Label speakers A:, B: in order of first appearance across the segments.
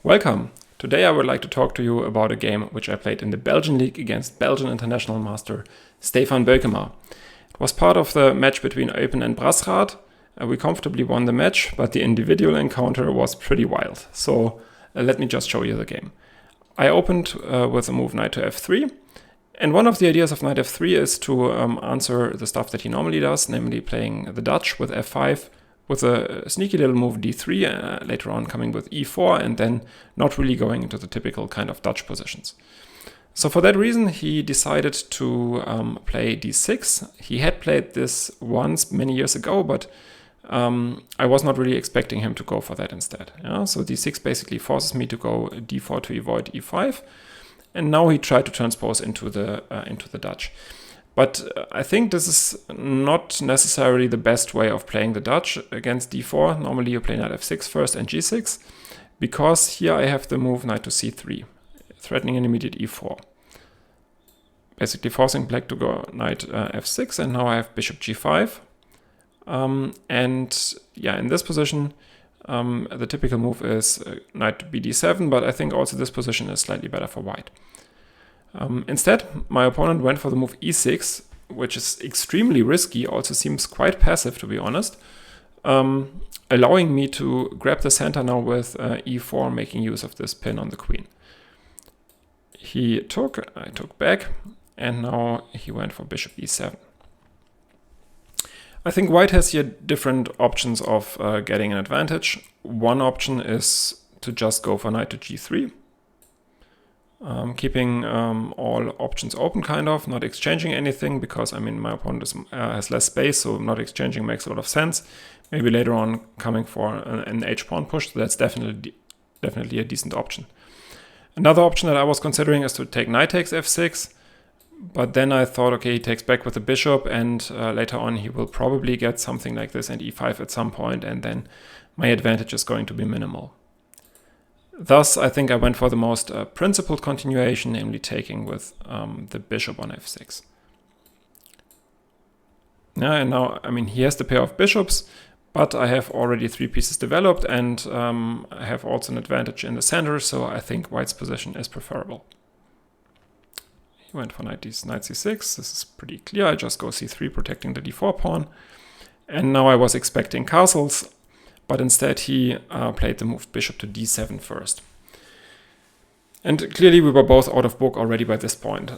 A: Welcome! Today I would like to talk to you about a game which I played in the Belgian League against Belgian international master Stefan Beukema. It was part of the match between Eupen and Brasraat. We comfortably won the match, but the individual encounter was pretty wild. So let me just show you the game. I opened with a move knight to f3. And one of the ideas of knight f3 is to answer the stuff that he normally does, namely playing the Dutch with f5, with a sneaky little move d3, later on coming with e4, and then not really going into the typical kind of Dutch positions. So for that reason, he decided to play d6. He had played this once many years ago, but I was not really expecting him to go for that instead. Yeah? So d6 basically forces me to go d4 to avoid e5, and now he tried to transpose into the Dutch. But I think this is not necessarily the best way of playing the Dutch against d4. Normally you play knight f6 first and g6, because here I have the move knight to c3, threatening an immediate e4. Basically forcing black to go knight f6, and now I have bishop g5. And yeah, in this position, the typical move is knight to bd7, but I think also this position is slightly better for white. Instead, my opponent went for the move e6, which is extremely risky, also seems quite passive to be honest, allowing me to grab the center now with e4, making use of this pin on the queen. He took, I took back, and now he went for bishop e7. I think white has here different options of getting an advantage. One option is to just go for knight to g3. Keeping all options open, kind of, not exchanging anything, because I mean my opponent has less space, so not exchanging makes a lot of sense. Maybe later on coming for an h-pawn push, so that's definitely a decent option. Another option that I was considering is to take knight takes f6, but then I thought, okay, he takes back with the bishop, and later on he will probably get something like this and e5 at some point, and then my advantage is going to be minimal. Thus, I think I went for the most principled continuation, namely taking with the bishop on f6. Yeah, and now, I mean, he has the pair of bishops, but I have already 3 pieces developed, and I have also an advantage in the center, so I think white's position is preferable. He went for knight c6. This is pretty clear. I just go c3, protecting the d4 pawn. And now I was expecting castles, but instead he played the move bishop to d7 first. And clearly we were both out of book already by this point.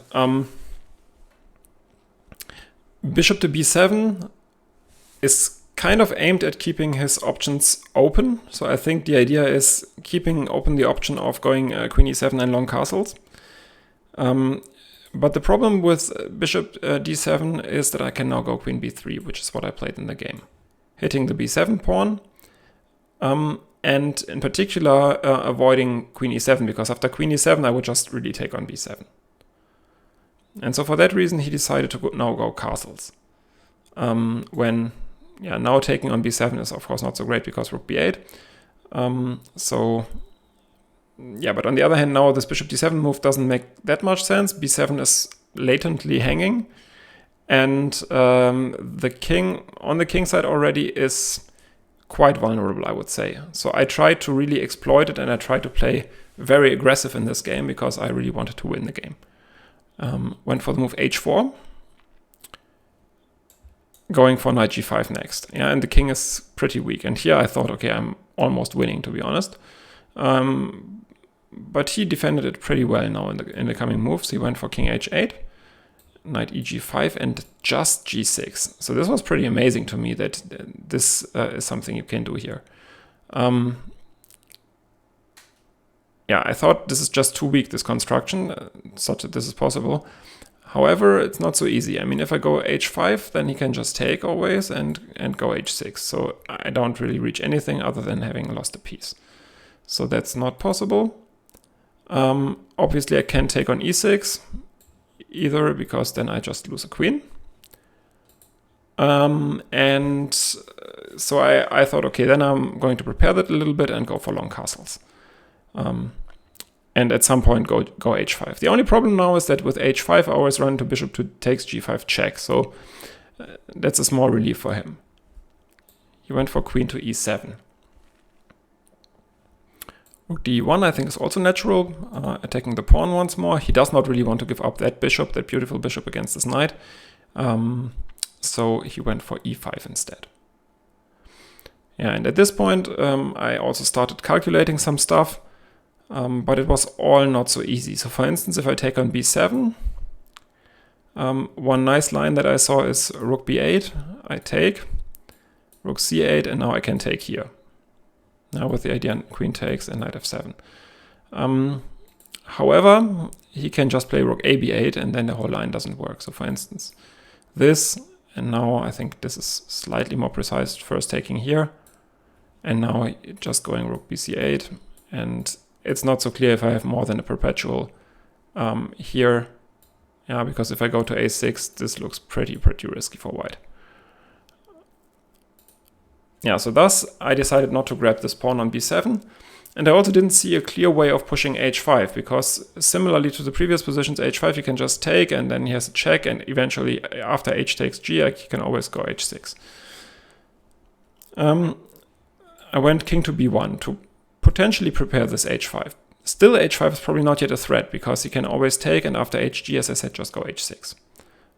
A: Bishop to b7 is kind of aimed at keeping his options open. So I think the idea is keeping open the option of going queen e7 and long castles. But the problem with bishop d7 is that I can now go queen b3, which is what I played in the game. Hitting the b7 pawn, and in particular avoiding queen e7, because after queen e7 I would just really take on b7. And so for that reason he decided to now go castles. When now taking on b7 is of course not so great because rook b8. But on the other hand, now this bishop d7 move doesn't make that much sense. b7 is latently hanging, and the king on the king side already is quite vulnerable, I would say. So I tried to really exploit it, and I tried to play very aggressive in this game because I really wanted to win the game. Went for the move h4, going for knight g5 next. Yeah, and the king is pretty weak. And here I thought, okay, I'm almost winning, to be honest. But he defended it pretty well now in the coming moves. He went for king h8, knight eg5, and just g6. So this was pretty amazing to me that this is something you can do here. I thought this is just too weak, this construction, such that this is possible. However, it's not so easy. I mean, if I go h5, then he can just take always and go h6. So I don't really reach anything other than having lost a piece. So that's not possible. Obviously I can't take on e6 either, because then I just lose a queen. And so I thought, okay, then I'm going to prepare that a little bit and go for long castles. And at some point go h5. The only problem now is that with h5 I always run into bishop to takes g5 check, so that's a small relief for him. He went for queen to e7. Rook d1 I think is also natural, attacking the pawn once more. He does not really want to give up that bishop, that beautiful bishop against his knight. So he went for e5 instead. Yeah, and at this point I also started calculating some stuff, but it was all not so easy. So for instance, if I take on b7, one nice line that I saw is rook b8, I take, rook c8, and now I can take here. Now with the idea queen takes and knight f7. However, he can just play rook a b8 and then the whole line doesn't work. So for instance, this, and now I think this is slightly more precise, first taking here, and now just going rook bc8, and it's not so clear if I have more than a perpetual here. Yeah, because if I go to a6, this looks pretty risky for white. Yeah, so thus I decided not to grab this pawn on b7, and I also didn't see a clear way of pushing h5, because similarly to the previous positions, h5 you can just take, and then he has a check, and eventually after h takes g, you can always go h6. I went king to b1 to potentially prepare this h5. Still, h5 is probably not yet a threat, because he can always take, and after hg, as I said, just go h6.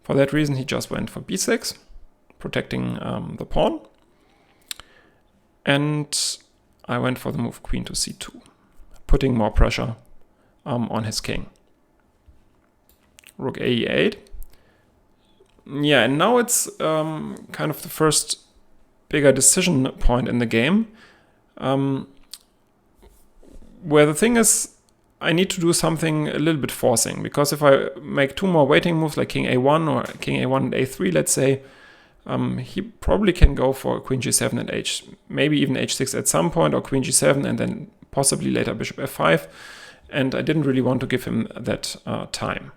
A: For that reason, he just went for b6, protecting the pawn. And I went for the move queen to c2, putting more pressure on his king. Rook ae8. Yeah, and now it's kind of the first bigger decision point in the game, where the thing is, I need to do something a little bit forcing, because if I make two more waiting moves like king a1 or king a1 and a3, let's say, he probably can go for queen g7 and maybe even h6 at some point, or queen g7 and then possibly later bishop f5, and I didn't really want to give him that time.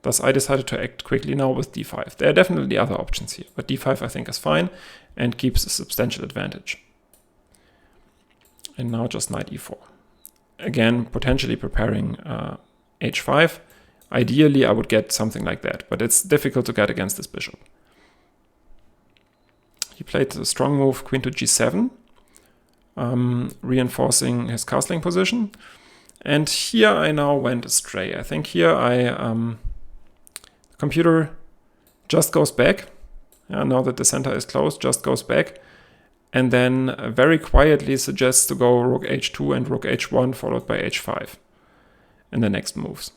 A: Thus I decided to act quickly now with d5. There are definitely other options here, but d5 I think is fine and keeps a substantial advantage. And now just knight e4. Again, potentially preparing h5. Ideally, I would get something like that, but it's difficult to get against this bishop. He played a strong move, queen to g7, reinforcing his castling position. And here I now went astray. I think here the computer just goes back. Now that the center is closed, just goes back. And then very quietly suggests to go rook h2 and rook h1 followed by h5 in the next moves.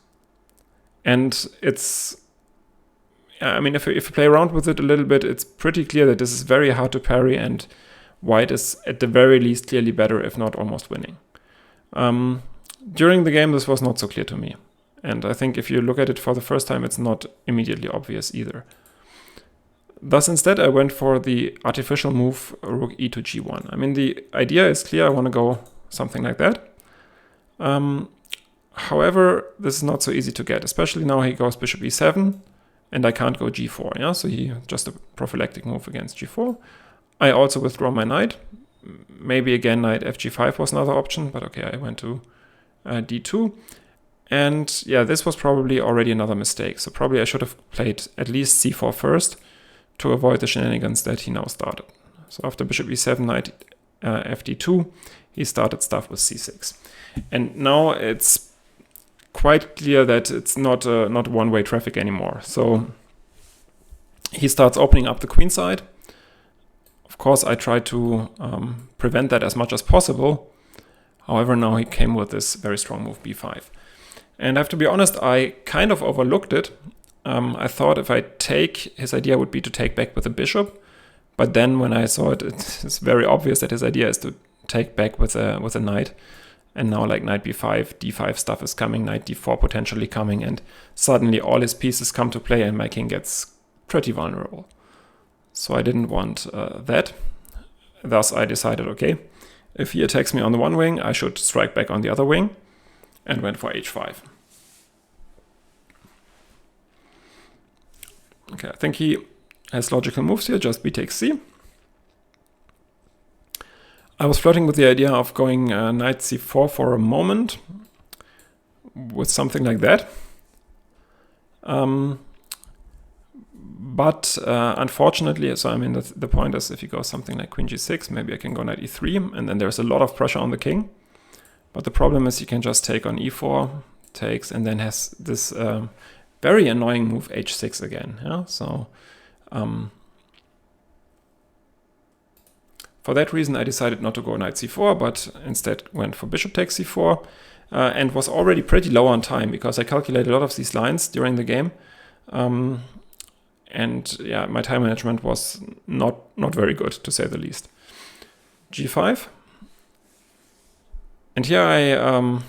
A: And it's, I mean, if you play around with it a little bit, it's pretty clear that this is very hard to parry, and white is at the very least clearly better, if not almost winning. During the game, this was not so clear to me. And I think if you look at it for the first time, it's not immediately obvious either. Thus, instead, I went for the artificial move rook e to g1. I mean, the idea is clear. I want to go something like that. However, this is not so easy to get, especially now he goes bishop e7, and I can't go g4. Yeah, so he just a prophylactic move against g4. I also withdraw my knight. Maybe again knight fg5 was another option, but okay, I went to d2. And yeah, this was probably already another mistake. So probably I should have played at least c4 first, to avoid the shenanigans that he now started. So after bishop e7, knight fd2, he started stuff with c6. And now it's quite clear that it's not one-way traffic anymore. So he starts opening up the queen side. Of course, I try to prevent that as much as possible. However, now he came with this very strong move b5. And I have to be honest, I kind of overlooked it. I thought if I take, his idea would be to take back with a bishop, but then when I saw it, it's very obvious that his idea is to take back with a knight, and now like knight b5, d5 stuff is coming, knight d4 potentially coming, and suddenly all his pieces come to play and my king gets pretty vulnerable. So I didn't want that. Thus I decided, okay, if he attacks me on the one wing, I should strike back on the other wing, and went for h5. Okay, I think he has logical moves here, just b takes c. I was flirting with the idea of going knight c4 for a moment, with something like that. But unfortunately, so I mean, the point is if he goes something like queen g6, maybe I can go knight e3, and then there's a lot of pressure on the king. But the problem is he can just take on e4, takes, and then has this very annoying move h6 again. Yeah? So for that reason, I decided not to go knight c4, but instead went for bishop takes c4, and was already pretty low on time because I calculated a lot of these lines during the game. And yeah, my time management was not very good, to say the least. g5. And here I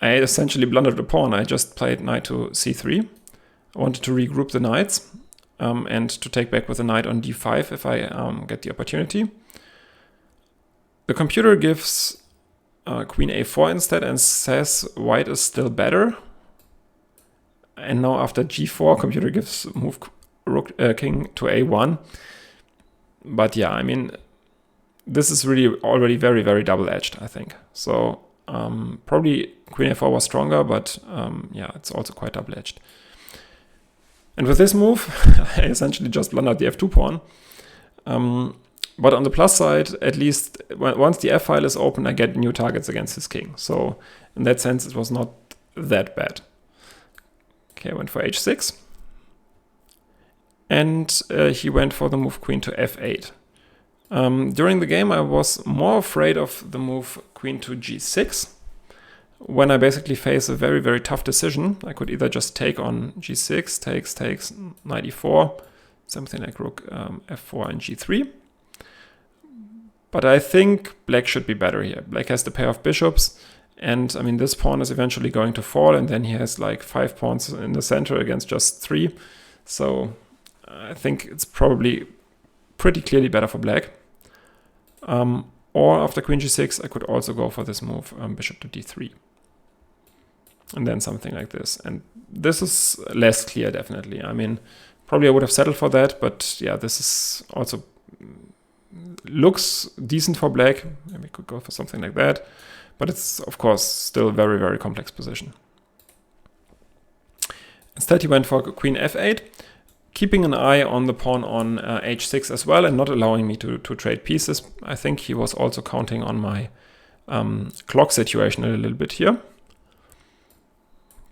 A: essentially blundered the pawn. I just played knight to c3. I wanted to regroup the knights and to take back with a knight on d5 if I get the opportunity. The computer gives queen a4 instead and says white is still better. And now after g4, computer gives move rook king to a1. But yeah, I mean, this is really already very, very double-edged, I think. So probably queen a4 was stronger, but yeah, it's also quite double-edged. And with this move, I essentially just blundered the f2 pawn. But on the plus side, at least once the f-file is open, I get new targets against his king. So in that sense, it was not that bad. Okay, I went for h6. And he went for the move queen to f8. During the game, I was more afraid of the move queen to g6. When I basically face a very, very tough decision, I could either just take on g6, takes, knight e4, something like rook f4 and g3. But I think black should be better here. Black has the pair of bishops, and I mean, this pawn is eventually going to fall, and then he has like 5 pawns in the center against just 3. So I think it's probably pretty clearly better for black. Or after queen g6, I could also go for this move, bishop to d3. And then something like this. And this is less clear, definitely. I mean, probably I would have settled for that, but yeah, this is also looks decent for black. Maybe we could go for something like that. But it's, of course, still a very, very complex position. Instead, he went for queen f8, keeping an eye on the pawn on h6 as well and not allowing me to trade pieces. I think he was also counting on my clock situation a little bit here.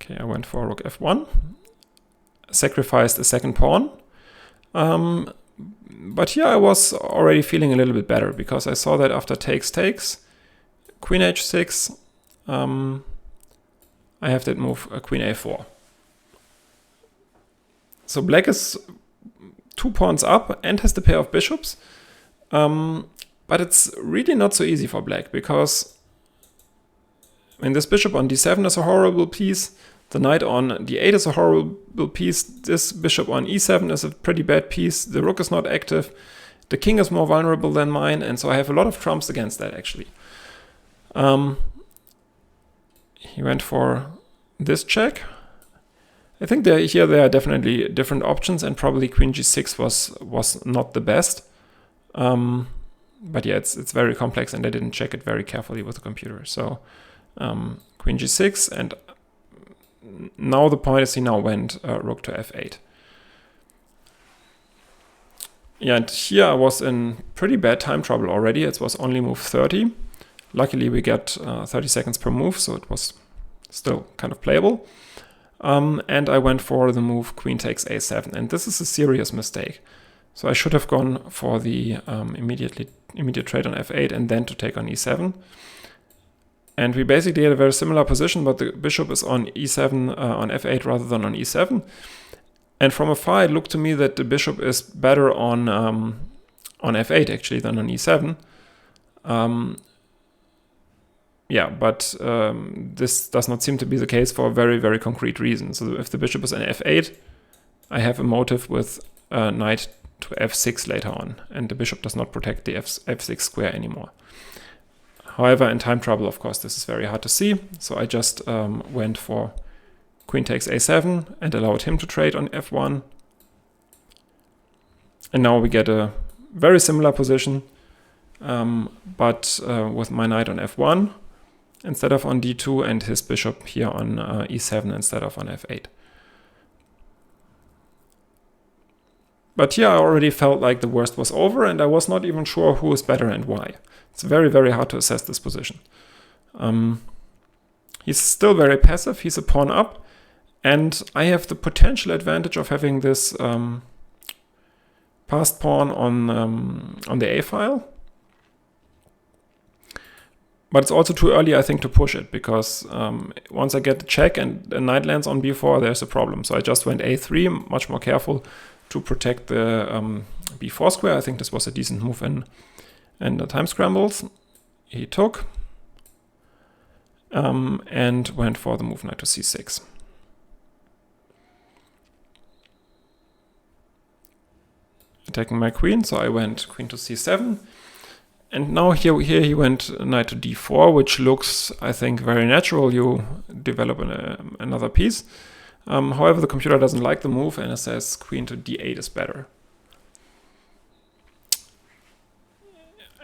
A: Okay, I went for rook f1, sacrificed a second pawn. But here I was already feeling a little bit better because I saw that after takes, queen h6, I have that move queen a4. So black is 2 pawns up and has the pair of bishops. But it's really not so easy for black because I mean, this bishop on d7 is a horrible piece. The knight on d8 is a horrible piece. This bishop on e7 is a pretty bad piece. The rook is not active. The king is more vulnerable than mine, and so I have a lot of trumps against that, actually. He went for this check. I think here there are definitely different options, and probably queen g6 was not the best. But yeah, it's very complex, and I didn't check it very carefully with the computer. So queen g6, and now the point is he now went rook to f8. Yeah, and here I was in pretty bad time trouble already. It was only move 30. Luckily, we get 30 seconds per move, so it was still kind of playable. And I went for the move queen takes a7, and this is a serious mistake. So I should have gone for the immediate trade on f8 and then to take on e7. And we basically had a very similar position, but the bishop is on e7, on f8 rather than on e7. And from afar, it looked to me that the bishop is better on f8 actually than on e7. Yeah, but this does not seem to be the case for a very, very concrete reason. So if the bishop is on f8, I have a motive with knight to f6 later on, and the bishop does not protect the f6 square anymore. However, in time trouble, of course, this is very hard to see. So I just went for queen takes a7 and allowed him to trade on f1. And now we get a very similar position, but with my knight on f1 instead of on d2 and his bishop here on e7 instead of on f8. But here I already felt like the worst was over, and I was not even sure who is better and why. It's very, very hard to assess this position. He's still very passive. He's a pawn up. And I have the potential advantage of having this passed pawn on the A file. But it's also too early, I think, to push it, because once I get the check and the knight lands on b4, there's a problem. So I just went a3, much more careful to protect the b4 square. I think this was a decent move in the time scrambles. He took and went for the move knight to c6. Attacking my queen, so I went queen to c7. And now here he went knight to d4, which looks, I think, very natural. You develop another piece. However, the computer doesn't like the move, and it says queen to d8 is better.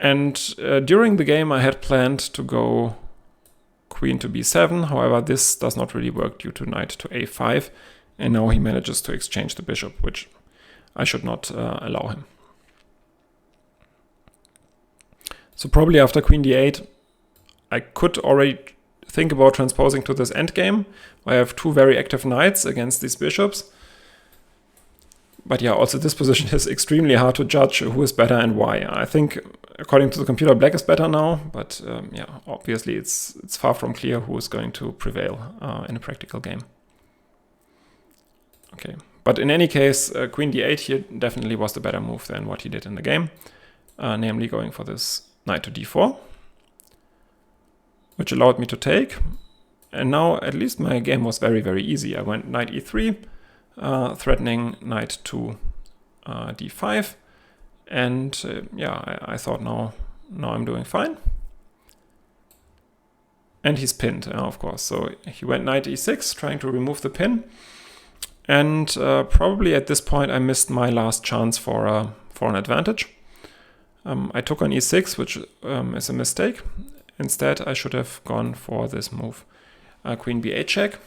A: And during the game, I had planned to go queen to b7. However, this does not really work due to knight to a5. And now he manages to exchange the bishop, which I should not allow him. So probably after queen d8, I could already think about transposing to this endgame. I have two very active knights against these bishops. But yeah, also this position is extremely hard to judge who is better and why. I think, according to the computer, black is better now. But yeah, obviously it's far from clear who is going to prevail in a practical game. Okay, but in any case, queen d8 here definitely was the better move than what he did in the game. Namely going for this knight to d4, which allowed me to take. And now at least my game was very, very easy. I went knight e3, threatening knight to d5. And yeah, I thought now I'm doing fine. And he's pinned, of course. So he went knight e6, trying to remove the pin. And probably at this point I missed my last chance for an advantage. I took on e6, which is a mistake. Instead, I should have gone for this move, queen b8 check.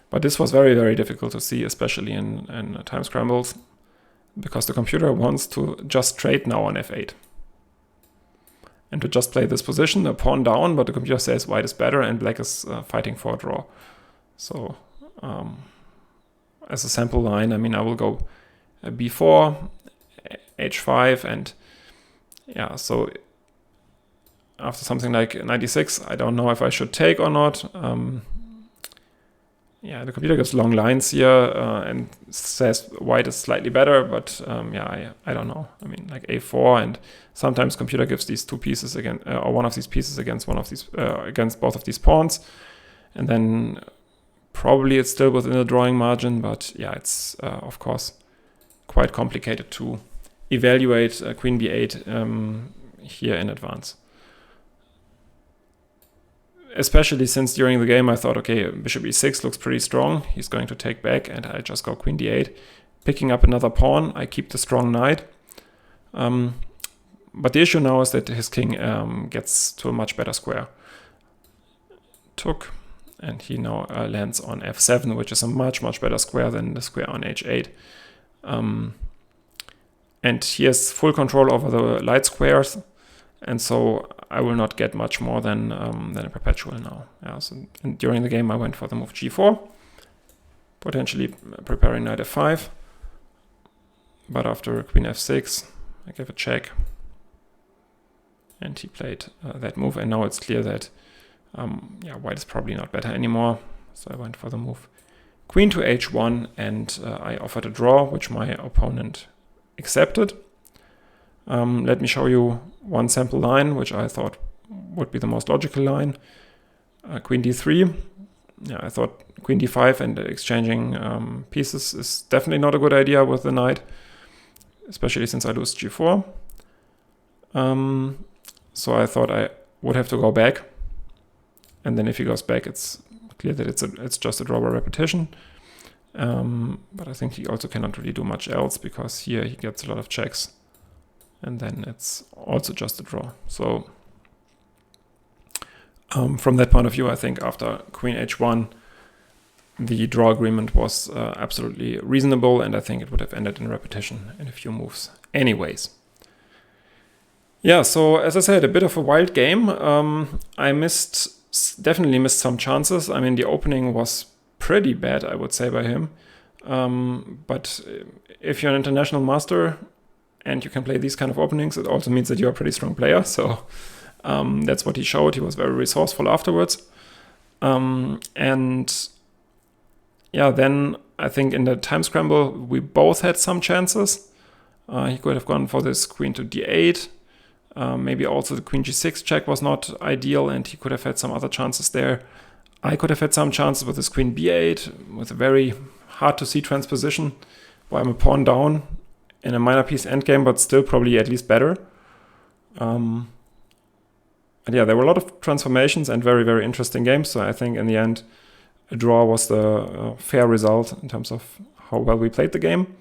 A: But this was very, very difficult to see, especially in time scrambles, because the computer wants to just trade now on f8. And to just play this position, a pawn down, but the computer says white is better and black is fighting for a draw. So as a sample line, I mean, I will go b4, h5, and yeah, so after something like 96, I don't know if I should take or not. Yeah, the computer gives long lines here and says white is slightly better, but yeah, I don't know. I mean, like a4, and sometimes computer gives these two pieces again, or one of these pieces against one of these against both of these pawns, and then probably it's still within the drawing margin. But yeah, it's of course quite complicated to evaluate queen b8 here in advance. Especially since during the game I thought, okay, bishop e6 looks pretty strong. He's going to take back, and I just go queen d8, picking up another pawn. I keep the strong knight. But the issue now is that his king gets to a much better square. Took, and he now lands on f7, which is a much, much better square than the square on h8. And he has full control over the light squares, and so I will not get much more than a perpetual now. Yeah, so, and during the game I went for the move g4, potentially preparing knight f5, but after queen f6 I gave a check, and he played that move, and now it's clear that yeah, white is probably not better anymore, so I went for the move queen to h1, and I offered a draw, which my opponent accepted. Let me show you one sample line, which I thought would be the most logical line. Queen d3. Yeah, I thought queen d5 and exchanging pieces is definitely not a good idea with the knight, especially since I lose g4. So I thought I would have to go back, and then if he goes back, it's clear that it's just a draw by repetition. But I think he also cannot really do much else, because here he gets a lot of checks, and then it's also just a draw. So from that point of view, I think after queen h1, the draw agreement was absolutely reasonable, and I think it would have ended in repetition in a few moves anyways. Yeah, so as I said, a bit of a wild game. I missed definitely missed some chances. I mean, the opening was pretty bad, I would say, by him. But if you're an international master and you can play these kind of openings, it also means that you're a pretty strong player. So that's what he showed. He was very resourceful afterwards. And yeah, then I think in the time scramble, we both had some chances. He could have gone for this queen to d8. Maybe also the queen g6 check was not ideal, and he could have had some other chances there. I could have had some chances with this queen b8, with a very hard to see transposition, where I'm a pawn down in a minor piece endgame, but still probably at least better. And yeah, there were a lot of transformations and very, very interesting games. So I think in the end, a draw was the fair result in terms of how well we played the game.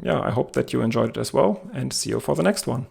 A: Yeah, I hope that you enjoyed it as well, and see you for the next one.